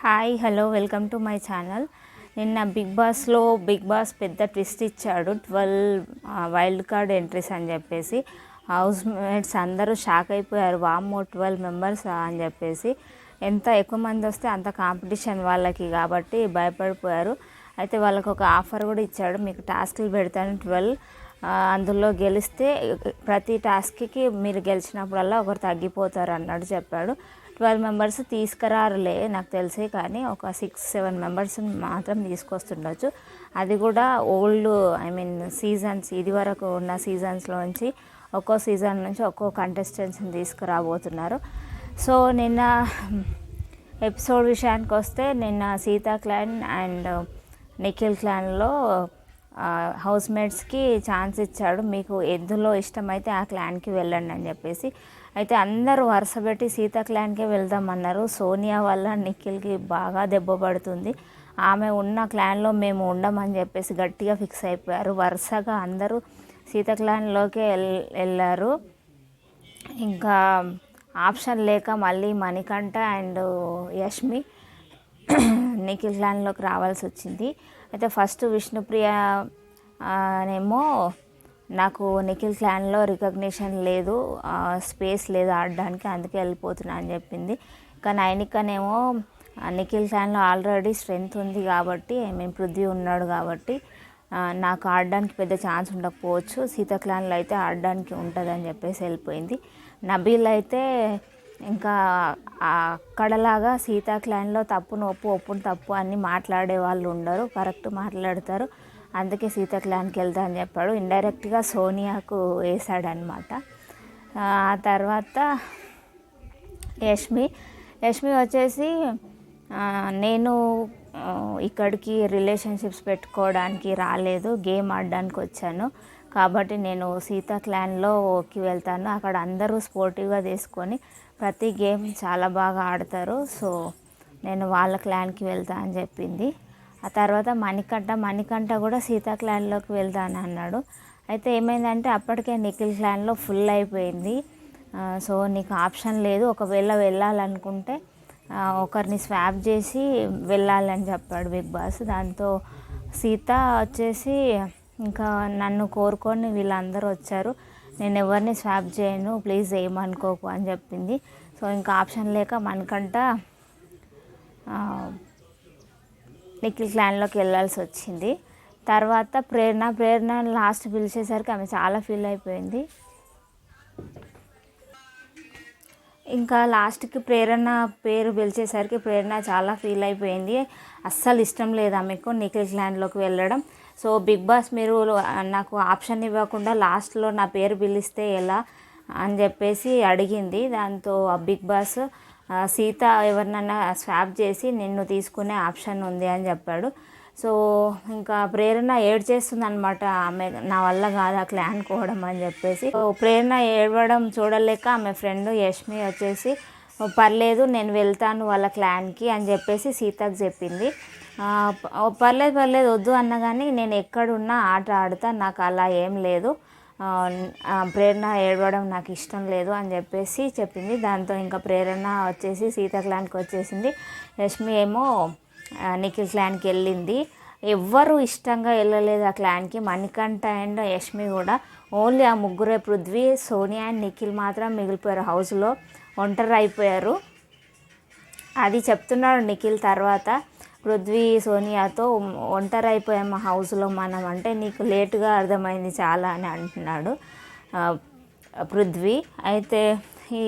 Hi hello welcome to my channel. నిన్న big boss పెద్ద twist ఇచ్చాడు. 12 వైల్డ్ కార్డ్ ఎంట్రీస్ అని చెప్పేసి హౌస్ మేట్స్ అందరూ షాక్ అయిపోయారు. వామ్మో 12 మెంబర్స్ అని చెప్పేసి. ఎంత ఎక్కువ మంది వస్తే అంత కాంపిటీషన్ వాళ్ళకి కాబట్టి భయపడిపోయారు. అయితే వాళ్ళకు ఒక ఆఫర్ కూడా ఇచ్చాడు, మీకు టాస్క్లు పెడతాను 12, అందులో గెలిస్తే ప్రతి టాస్క్కి మీరు గెలిచినప్పుడల్లా ఒకరు తగ్గిపోతారు అన్నట్టు చెప్పాడు. 12 మెంబర్స్ తీసుకురారులే నాకు తెలిసి, కానీ ఒక 6-7 మెంబర్స్ని మాత్రం తీసుకొస్తుండొచ్చు. అది కూడా ఓల్డ్ సీజన్స్, ఇది వరకు ఉన్న సీజన్స్లోంచి ఒక్కో సీజన్ నుంచి ఒక్కో కంటెస్టెంట్స్ని తీసుకురాబోతున్నారు. సో నిన్న ఎపిసోడ్ విషయానికి వస్తే, నిన్న సీతా క్లాన్ అండ్ నిఖిల్ క్లాన్లో హౌస్ మేట్స్కి ఛాన్స్ ఇచ్చాడు, మీకు ఎందులో ఇష్టమైతే ఆ క్లాన్కి వెళ్ళండి అని చెప్పేసి. అయితే అందరూ వరుస పెట్టి సీతా క్లాన్కే వెళ్దామన్నారు. సోనియా వల్ల నిఖిల్కి బాగా దెబ్బ పడుతుంది, ఆమె ఉన్న క్లాన్లో మేము ఉండమని చెప్పేసి గట్టిగా ఫిక్స్ అయిపోయారు. వరుసగా అందరూ సీతా క్లాన్లోకే వెళ్ళారు. ఇంకా ఆప్షన్ లేక మళ్ళీ మణికంఠ అండ్ యష్మి నిఖిల్ క్లాన్లోకి రావాల్సి వచ్చింది. అయితే ఫస్ట్ విష్ణుప్రియ నేమో నాకు నిఖిల్ క్లాన్లో రికగ్నిషన్ లేదు, స్పేస్ లేదు ఆడడానికి, అందుకే వెళ్ళిపోతున్నా అని చెప్పింది. ఇంకా నైనికనేమో నిఖిల్ క్లాన్లో ఆల్రెడీ స్ట్రెంగ్త్ ఉంది కాబట్టి, పృథ్వీ ఉన్నాడు కాబట్టి నాకు ఆడడానికి పెద్ద ఛాన్స్ ఉండకపోవచ్చు, సీతా క్లాన్లో అయితే ఆడడానికి ఉంటుందని చెప్పేసి వెళ్ళిపోయింది. నబీల్ అయితే ఇంకా అక్కడలాగా సీతా క్లాన్లో తప్పును ఒప్పు, ఒప్పును తప్పు అని మాట్లాడే వాళ్ళు ఉండరు, కరెక్ట్ మాట్లాడతారు, అందుకే సీతా క్లాన్కి వెళ్తా అని చెప్పాడు. ఇండైరెక్ట్గా సోనియాకు వేసాడనమాట. ఆ తర్వాత యష్మి వచ్చేసి నేను ఇక్కడికి రిలేషన్షిప్స్ పెట్టుకోవడానికి రాలేదు, గేమ్ ఆడడానికి వచ్చాను, కాబట్టి నేను సీతా క్లాన్లోకి వెళ్తాను, అక్కడ అందరూ స్పోర్టివ్గా తీసుకొని ప్రతి గేమ్ చాలా బాగా ఆడతారు, సో నేను వాళ్ళ క్లాన్కి వెళ్తా అని చెప్పింది. ఆ తర్వాత మణికంఠ కూడా సీతా క్లాన్లోకి వెళ్తాను అన్నాడు. అయితే ఏమైందంటే అప్పటికే నిఖిల్ క్లాన్లో ఫుల్ అయిపోయింది. సో నీకు ఆప్షన్ లేదు, ఒకవేళ వెళ్ళాలనుకుంటే ఒకరిని స్వాప్ చేసి వెళ్ళాలని చెప్పాడు బిగ్ బాస్. దాంతో సీత వచ్చేసి ఇంకా నన్ను కోరుకొని వీళ్ళందరూ వచ్చారు, నేను ఎవరిని స్వాప్ చేయను, ప్లీజ్ ఏమనుకోకు అని చెప్పింది. సో ఇంకా ఆప్షన్ లేక మణికంఠ నిఖిల్ క్లాన్లోకి వెళ్ళాల్సి వచ్చింది. తర్వాత ప్రేరణ లాస్ట్ పిలిచేసరికి ఆమె చాలా ఫీల్ అయిపోయింది. ఇంకా లాస్ట్కి ప్రేరణ పేరు పిలిచేసరికి ప్రేరణ చాలా ఫీల్ అయిపోయింది, అస్సలు ఇష్టం లేదు ఆమెకు నిఖిల్ క్లాన్లోకి వెళ్ళడం. సో బిగ్ బాస్ మీరు నాకు ఆప్షన్ ఇవ్వకుండా లాస్ట్లో నా పేరు పిలిస్తే ఎలా అని చెప్పేసి అడిగింది. దాంతో ఆ బిగ్ బాస్ సీత ఎవరినన్నా స్వాప్ చేసి నిన్ను తీసుకునే ఆప్షన్ ఉంది అని చెప్పాడు. సో ఇంకా ప్రేరణ ఏడ్చేస్తుంది అనమాట, ఆమె నా వల్ల కాదు ఆ క్లాన్ కోవడం అని చెప్పేసి. ప్రేరణ ఏడవడం చూడలేక ఆమె ఫ్రెండ్ యష్మి వచ్చేసి పర్లేదు నేను వెళ్తాను వాళ్ళ క్లాన్కి అని చెప్పేసి సీతకు చెప్పింది. పర్లేదు వద్దు అన్న కానీ నేను ఎక్కడున్నా ఆట ఆడుతా, నాకు అలా ఏం లేదు, ప్రేరణ ఏడవడం నాకు ఇష్టం లేదు అని చెప్పేసి చెప్పింది. దాంతో ఇంకా ప్రేరణ వచ్చేసి సీతా క్లాన్కి వచ్చేసింది, యష్మి ఏమో నిఖిల్ క్లాన్కి వెళ్ళింది. ఎవ్వరు ఇష్టంగా వెళ్ళలేదు ఆ క్లాన్కి, మణికంఠ అండ్ యష్మి కూడా, ఓన్లీ ఆ ముగ్గురే పృథ్వీ, సోనియా అండ్ నిఖిల్ మాత్రం మిగిలిపోయారు, హౌస్లో ఒంటరి అయిపోయారు. అది చెప్తున్నాడు నిఖిల్ తర్వాత, పృథ్వీ సోనియాతో ఒంటరి అయిపోయాము హౌస్లో మనం అంటే నీకు లేటుగా అర్థమైంది చాలా అని అంటున్నాడు పృథ్వీ. అయితే ఈ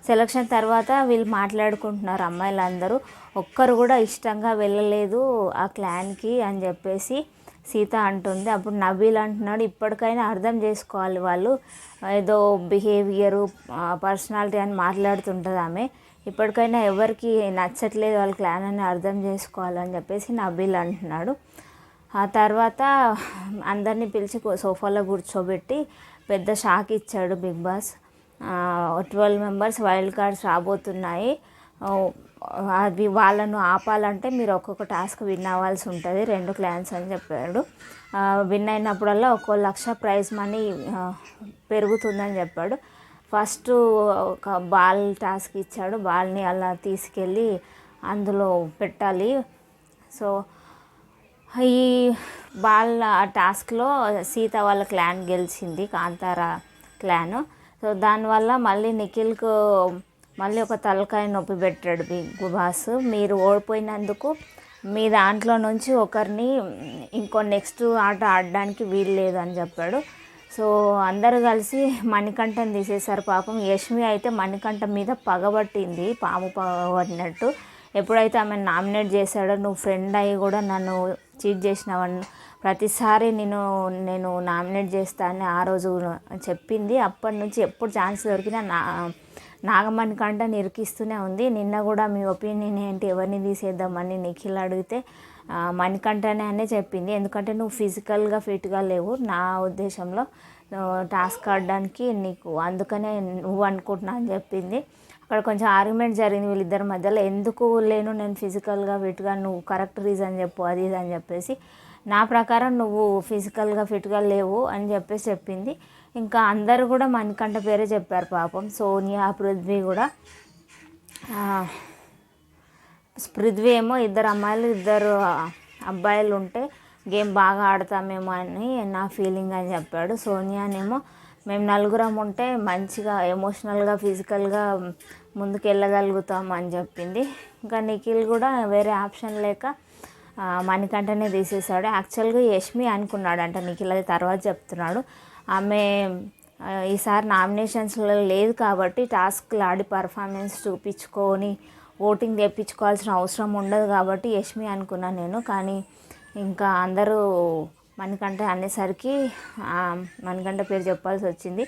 సెలక్షన్ తర్వాత వీళ్ళు మాట్లాడుకుంటున్నారు అమ్మాయిలందరూ, ఒక్కరు కూడా ఇష్టంగా వెళ్ళలేదు ఆ క్లాన్కి అని చెప్పేసి సీత అంటుంది. అప్పుడు నబీల్ అంటున్నాడు, ఇప్పటికైనా అర్థం చేసుకోవాలి, వాళ్ళు ఏదో బిహేవియరు పర్సనాలిటీ అని మాట్లాడుతుంటుంది ఆమె, ఇప్పటికైనా ఎవరికి నచ్చట్లేదు వాళ్ళ క్లాన్ అని అర్థం చేసుకోవాలని చెప్పేసి నబీల్ అంటున్నాడు. ఆ తర్వాత అందరినీ పిలిచి సోఫాలో కూర్చోబెట్టి పెద్ద షాక్ ఇచ్చాడు Bigg Boss. 12 members wild cards రాబోతున్నాయి, అది వాళ్ళను ఆపాలంటే మీరు ఒక్కొక్క టాస్క్ విన్ అవ్వాల్సి ఉంటుంది 2 క్లాన్స్ అని చెప్పాడు. విన్ అయినప్పుడల్లా 1 లక్ష ప్రైజ్ మనీ పెరుగుతుందని చెప్పాడు. ఫస్ట్ ఒక బాల్ టాస్క్ ఇచ్చాడు, బాల్ని అలా తీసుకెళ్ళి అందులో పెట్టాలి. సో ఈ వాళ్ళ టాస్క్లో సీత వాళ్ళ క్లాన్ గెలిచింది, కాంతార క్లాన్. సో దానివల్ల మళ్ళీ నిఖిల్కు మళ్ళీ ఒక తలకాయ నొప్పి పెట్టాడు బిగ్ బాస్. మీరు ఓడిపోయినందుకు మీ దాంట్లో నుంచి ఒకరిని ఇంకో నెక్స్ట్ ఆట ఆడడానికి వీలు లేదు అని చెప్పాడు. సో అందరూ కలిసి మణికంఠని తీసేశారు. పాపం యష్మి అయితే మణికంఠ మీద పగబట్టింది, పాము పగబట్టినట్టు. ఎప్పుడైతే ఆమె నామినేట్ చేశాడో, నువ్వు ఫ్రెండ్ అయ్యి కూడా నన్ను చీట్ చేసినావని ప్రతిసారి నేను నామినేట్ చేస్తానని ఆ రోజు చెప్పింది. అప్పటి నుంచి ఎప్పుడు ఛాన్స్ దొరికినా నాగమణికంఠ నిరికిస్తూనే ఉంది. నిన్న కూడా మీ ఒపీనియన్ ఏంటి, ఎవరిని తీసేద్దామని నిఖిల్ అడిగితే మణికంఠనే అనే చెప్పింది. ఎందుకంటే నువ్వు ఫిజికల్గా ఫిట్గా లేవు నా ఉద్దేశంలో టాస్క్ ఆడడానికి నీకు, అందుకనే నువ్వు అనుకుంటున్నా అని చెప్పింది. అక్కడ కొంచెం ఆర్గ్యుమెంట్ జరిగింది వీళ్ళిద్దరి మధ్యలో. ఎందుకు లేను నేను ఫిజికల్గా ఫిట్గా, నువ్వు కరెక్ట్ రీజన్ చెప్పు అది ఇది అని చెప్పేసి. నా ప్రకారం నువ్వు ఫిజికల్గా ఫిట్గా లేవు అని చెప్పేసి చెప్పింది. ఇంకా అందరూ కూడా మణికంఠ పేరే చెప్పారు పాపం. సోనియా, పృథ్వీ కూడా. పృథ్వీ ఏమో ఇద్దరు అమ్మాయిలు ఇద్దరు అబ్బాయిలు ఉంటే గేమ్ బాగా ఆడతామేమో అని నా ఫీలింగ్ అని చెప్పాడు. సోనియానేమో మేము నలుగురం ఉంటే మంచిగా ఎమోషనల్గా ఫిజికల్గా ముందుకు వెళ్ళగలుగుతాం అని చెప్పింది. ఇంకా నిఖిల్ కూడా వేరే ఆప్షన్ లేక మణికంఠనే తీసేశాడు. యాక్చువల్గా యష్మి అనుకున్నాడంట నిఖిల్, అది తర్వాత చెప్తున్నాడు. ఆమె ఈసారి నామినేషన్స్లో లేదు కాబట్టి టాస్క్లు ఆడి పర్ఫార్మెన్స్ చూపించుకొని ఓటింగ్ తెప్పించుకోవాల్సిన అవసరం ఉండదు కాబట్టి యష్మి అనుకున్నాను నేను. కానీ ఇంకా అందరూ మణికంఠ అనేసరికి మణికంఠ పేరు చెప్పాల్సి వచ్చింది.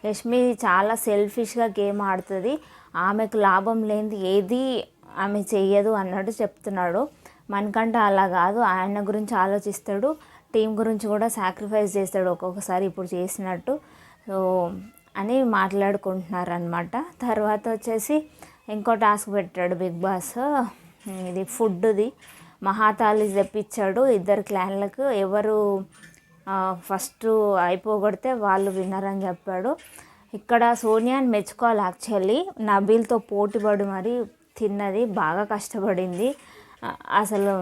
యష్మి చాలా సెల్ఫిష్గా గేమ్ ఆడుతుంది, ఆమెకు లాభం లేనిది ఏది ఆమె చెయ్యదు అన్నట్టు చెప్తున్నాడు. మణికంఠ అలా కాదు, ఆయన గురించి ఆలోచిస్తాడు, టీం గురించి కూడా సాక్రిఫైస్ చేస్తాడు ఒక్కొక్కసారి ఇప్పుడు చేసినట్టు. సో అని మాట్లాడుకుంటున్నారు అనమాట. తర్వాత వచ్చేసి ఇంకో టాస్క్ పెట్టాడు బిగ్ బాస్, ఇది ఫుడ్ది. మహాతాలి తెప్పించాడు ఇద్దరు క్లాన్లకు, ఎవరు ఫస్ట్ అయిపోగొడితే వాళ్ళు విన్నర్ అని చెప్పాడు. ఇక్కడ సోనియాని మెచ్చుకోవాలి యాక్చువల్లీ, నబీల్తో పోటీపడి మరి తిన్నది, బాగా కష్టపడింది. అసలు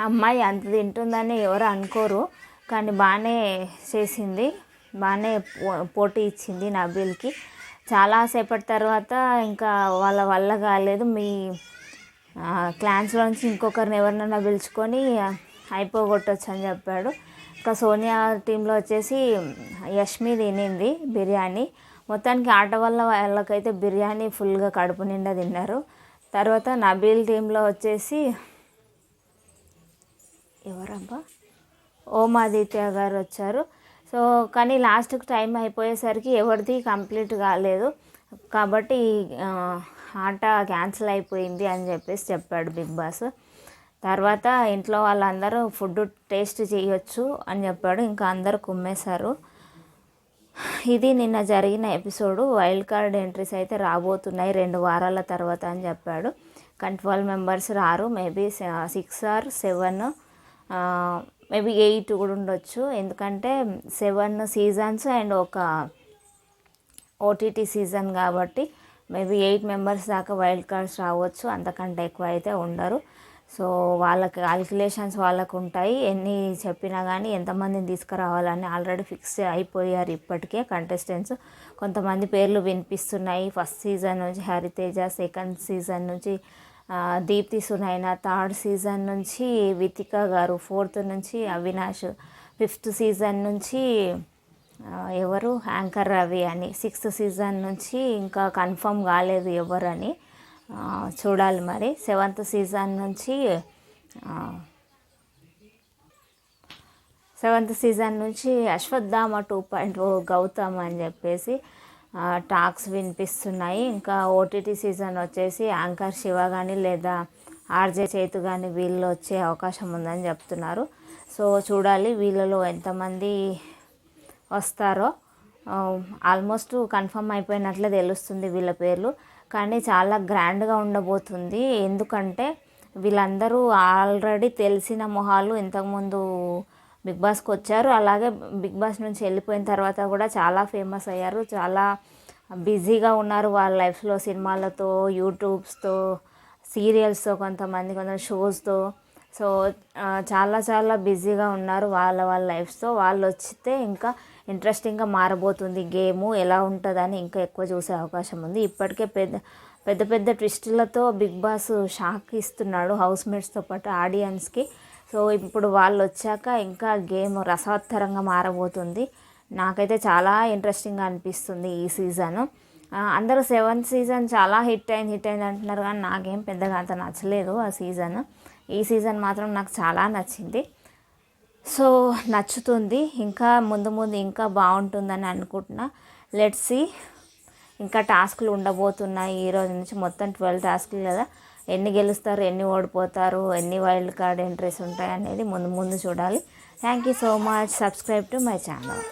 అమ్మాయి అంత తింటుందని ఎవరు అనుకోరు, కానీ బాగానే చేసింది, బాగానే పోటీ ఇచ్చింది నబీల్కి. చాలాసేపటి తర్వాత ఇంకా వాళ్ళ వల్ల కాలేదు, మీ క్లాన్స్లో నుంచి ఇంకొకరిని ఎవరినైనా పిలుచుకొని అయిపోగొట్టచ్చు అని చెప్పాడు. ఇంకా సోనియా టీంలో వచ్చేసి యష్మి తినింది బిర్యానీ. మొత్తానికి ఆట వల్ల వాళ్ళకైతే బిర్యానీ ఫుల్గా కడుపు నిండా తిన్నారు. తర్వాత నబీల్ టీంలో వచ్చేసి ఎవరబ్బా, ఓమాదిత్య గారు వచ్చారు. సో కానీ లాస్ట్కి టైం అయిపోయేసరికి ఎవరిది కంప్లీట్ కాలేదు కాబట్టి ఆట క్యాన్సిల్ అయిపోయింది అని చెప్పేసి చెప్పాడు బిగ్ బాస్. తర్వాత ఇంట్లో వాళ్ళందరూ ఫుడ్ టేస్ట్ చేయొచ్చు అని చెప్పాడు. ఇంకా అందరూ కుమ్మేశారు. ఇది నిన్న జరిగిన ఎపిసోడు. వైల్డ్ కార్డ్ ఎంట్రీస్ అయితే రాబోతున్నాయి 2 వారాల తర్వాత అని చెప్పాడు. కానీ 12 మెంబర్స్ రారు, మేబీ 6 or 7, మేబీ 8 కూడా ఉండొచ్చు. ఎందుకంటే 7 సీజన్స్ అండ్ ఒక ఓటీటీ సీజన్ కాబట్టి మేబీ 8 మెంబర్స్ దాకా వైల్డ్ కార్డ్స్ రావచ్చు, అంతకంటే ఎక్కువ అయితే ఉండరు. సో వాళ్ళకి క్యాల్కులేషన్స్ వాళ్ళకు ఉంటాయి, ఎన్ని చెప్పినా కానీ ఎంతమందిని తీసుకురావాలని ఆల్రెడీ ఫిక్స్ అయిపోయారు ఇప్పటికే కంటెస్టెంట్స్. కొంతమంది పేర్లు వినిపిస్తున్నాయి. ఫస్ట్ సీజన్ నుంచి హరితేజ, సెకండ్ సీజన్ నుంచి దీప్తి సునైనా, థర్డ్ సీజన్ నుంచి వితిక గారు, ఫోర్త్ నుంచి అవినాష్, ఫిఫ్త్ సీజన్ నుంచి ఎవరు యాంకర్ రవి అని, 6th సీజన్ నుంచి ఇంకా కన్ఫర్మ్ కాలేదు ఎవరని, చూడాలి మరి. 7th సీజన్ నుంచి 7th సీజన్ నుంచి అశ్వత్థామ 2.0 గౌతమ్ అని చెప్పేసి టాక్స్ వినిపిస్తున్నాయి. ఇంకా ఓటీటీ సీజన్ వచ్చేసి యాంకర్ శివ కానీ లేదా ఆర్జే చేతు కానీ వీళ్ళు వచ్చే అవకాశం ఉందని చెప్తున్నారు. సో చూడాలి వీళ్ళలో ఎంతమంది వస్తారో. ఆల్మోస్ట్ కన్ఫర్మ్ అయిపోయినట్లే తెలుస్తుంది వీళ్ళ పేర్లు, కానీ చాలా గ్రాండ్గా ఉండబోతుంది. ఎందుకంటే వీళ్ళందరూ ఆల్రెడీ తెలిసిన మొహాలు, ఇంతకుముందు బిగ్ బాస్కి వచ్చారు, అలాగే బిగ్ బాస్ నుంచి వెళ్ళిపోయిన తర్వాత కూడా చాలా ఫేమస్ అయ్యారు, చాలా బిజీగా ఉన్నారు వాళ్ళ లైఫ్లో, సినిమాలతో, యూట్యూబ్స్తో, సీరియల్స్తో, కొంతమంది షోస్తో. సో చాలా చాలా బిజీగా ఉన్నారు వాళ్ళ వాళ్ళ లైఫ్స్తో. వాళ్ళు వచ్చితే ఇంకా ఇంట్రెస్టింగ్గా మారబోతుంది గేము. ఎలా ఉంటుందని ఇంకా ఎక్కువ చూసే అవకాశం ఉంది. ఇప్పటికే పెద్ద పెద్ద పెద్ద ట్విస్టులతో బిగ్ బాస్ షాక్ ఇస్తున్నాడు హౌస్ మేట్స్తో పాటు ఆడియన్స్కి. సో ఇప్పుడు వాళ్ళు వచ్చాక ఇంకా గేమ్ రసవత్తరంగా మారబోతుంది. నాకైతే చాలా ఇంట్రెస్టింగ్గా అనిపిస్తుంది ఈ సీజను. అందరూ 7th సీజన్ చాలా హిట్ అయింది అంటున్నారు, కానీ నాకేం పెద్దగా అంత నచ్చలేదు ఆ సీజన్. ఈ సీజన్ మాత్రం నాకు చాలా నచ్చింది. సో నచ్చుతుంది, ఇంకా ముందు ముందు ఇంకా బాగుంటుందని అనుకుంటున్నా. Let's see. ఇంకా టాస్క్లు ఉండబోతున్నాయి ఈ రోజు నుంచి. మొత్తం 12 టాస్క్లు కదా, ఎన్ని గెలుస్తారు, ఎన్ని ఓడిపోతారు, ఎన్ని వైల్డ్ కార్డ్ ఎంట్రీస్ ఉంటాయి అనేది ముందు ముందు చూడాలి. Thank you so much. Subscribe to my channel.